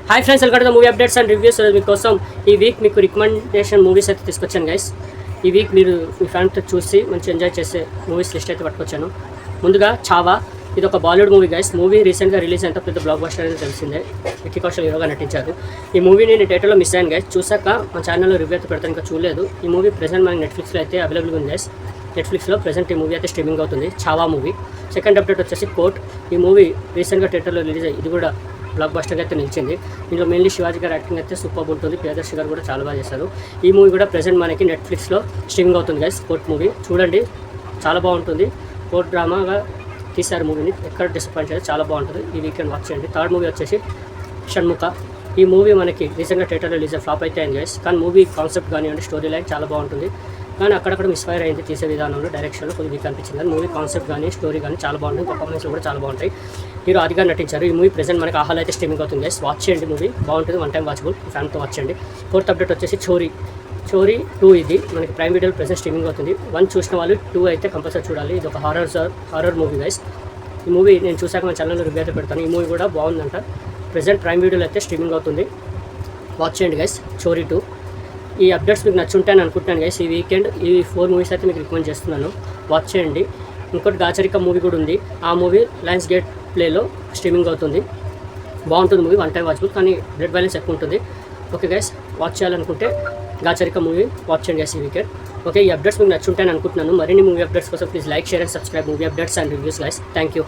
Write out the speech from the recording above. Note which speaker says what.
Speaker 1: Hi friends, welcome to the movie updates and reviews. మీకోసం ఈ week మీకు recommendation movies అయితే తీసుకొచ్చాను గైస్. ఈ వీక్ మీరు మీ ఫ్రెండ్తో చూసి మంచి ఎంజాయ్ చేసే మూవీస్ లిస్ట్ అయితే పట్టుకొచ్చాను. ముందుగా చావా, ఇది ఒక బాలీవుడ్ మూవీ గైస్. మూవీ రీసెంట్గా రిలీజ్ అయిన పెద్ద బ్లాక్ బస్టర్ అనేది తెలిసిందే. విక్కీ కౌశల్ హీరోగా నటించారు. ఈ మూవీని నేను థియేటర్లో మిస్ అయ్యాను గైస్. చూసాక మన ఛానల్లో రివ్యూ అయితే పెడతాను, ఇంకా చూడలేదు. ఈ మూవీ ప్రెసెంట్ మనకి నెట్ఫ్లిక్స్లో అయితే అవైలబుల్ ఉంది గైస్. నెట్ఫ్లిక్స్లో ప్రెసెంట్ ఈ మూవీ అయితే స్ట్రీమింగ్ అవుతుంది, చావా మూవీ. సెకండ్ అప్డేట్ వచ్చేసి కోర్ట్. ఈ మూవీ రీసెంట్గా థియేటర్లో రిలీజ్ అయ్యి ఇది కూడా బ్లాక్ బస్టర్గా అయితే నిలిచింది. దీంట్లో మెయిన్లీ శివాజీ గారి యాక్టింగ్ అయితే సూపర్ ఉంటుంది. ప్రియదర్శి గారు కూడా చాలా బాగా చేశారు. ఈ మూవీ కూడా ప్రెసెంట్ మనకి నెట్ఫ్లిక్స్లో స్ట్రీమింగ్ అవుతుంది గైస్. కోర్ట్ మూవీ చూడండి, చాలా బాగుంటుంది. కోర్ట్ డ్రామాగా తీశారు మూవీని, ఎక్కడ డిసప్పాయింట్ చేయలేదు, చాలా బాగుంటుంది. ఈ వీకెండ్ వాచ్ చేయండి. థర్డ్ మూవీ వచ్చేసి షణ్ముఖ. ఈ మూవీ మనకి రీసెంట్గా థియేటర్లో రిలీజ్ ఫ్లాప్ అయితే అయింది గైస్. కానీ మూవీ కాన్సెప్ట్ కానివ్వండి, స్టోరీ లైన్ చాలా బాగుంటుంది. కానీ అక్కడక్కడ మిస్ఫైర్ అయింది తీసే విధానంలో, డైరెక్షన్లో కొద్దిగా వీక్ అనిపించింది. కానీ మూవీ కాన్సెప్ట్ కానీ స్టోరీ కానీ చాలా బాగుంటుంది. పర్ఫార్మెన్స్ కూడా చాలా బాగుంటాయి. హీరో ఆదిగా నటించారు. ఈ మూవీ ప్రెసెంట్ మనకి ఆహాలో అయితే స్ట్రీమింగ్ అవుతుంది గైస్. వాచ్ చేయండి, మూవీ బాగుంటుంది, వన్ టైం వాచబుల్, ఫ్యామిలీతో వాచ్ చేయండి. ఫోర్త్ అప్డేట్ వచ్చేసి చోరీ 2. ఇది మనకి ప్రైమ్ వీడియోలో ప్రెసెంట్ స్ట్రీమింగ్ అవుతుంది. 1 చూసిన వాళ్ళు 2 అయితే కంపల్సరీ చూడాలి. ఇది ఒక హారర్ మూవీ గైస్. ఈ మూవీ నేను చూసాక మన ఛానల్లో రివ్యూ అయితే పెడతాను. ఈ మూవీ కూడా బాగుందంట. ప్రెసెంట్ ప్రైమ్ వీడియోలో అయితే స్ట్రీమింగ్ అవుతుంది, వాచ్ చేయండి గైస్. చోరీ 2. ఈ అప్డేట్స్ మీకు నచ్చుంటాయని అనుకుంటున్నాను గైస్. ఈ వీకెండ్ ఈ 4 మూవీస్ అయితే మీకు రికమెండ్ చేస్తున్నాను, వాచ్ చేయండి. ఇంకోటి గాచరిక మూవీ కూడా ఉంది. ఆ మూవీ లయన్స్ గేట్ ప్లేలో స్ట్రీమింగ్ అవుతుంది, బాగుంటుంది మూవీ, వన్ టైం వాచబుల్. కానీ బ్లడ్ వైలెన్స్ ఎక్కువ ఉంటుంది. ఓకే గైస్, వాచ్ చేయాలనుకుంటే గాచరిక మూవీ వాచ్ చేయండి గైస్ ఈ వీకెండ్. ఓకే, ఈ అప్డేట్స్ మీకు నచ్చుంటాయని అనుకుంటున్నాను. మరిన్ని మూవీ అప్డేట్స్ కోసం please like, share and subscribe movie updates and reviews guys. Thank you.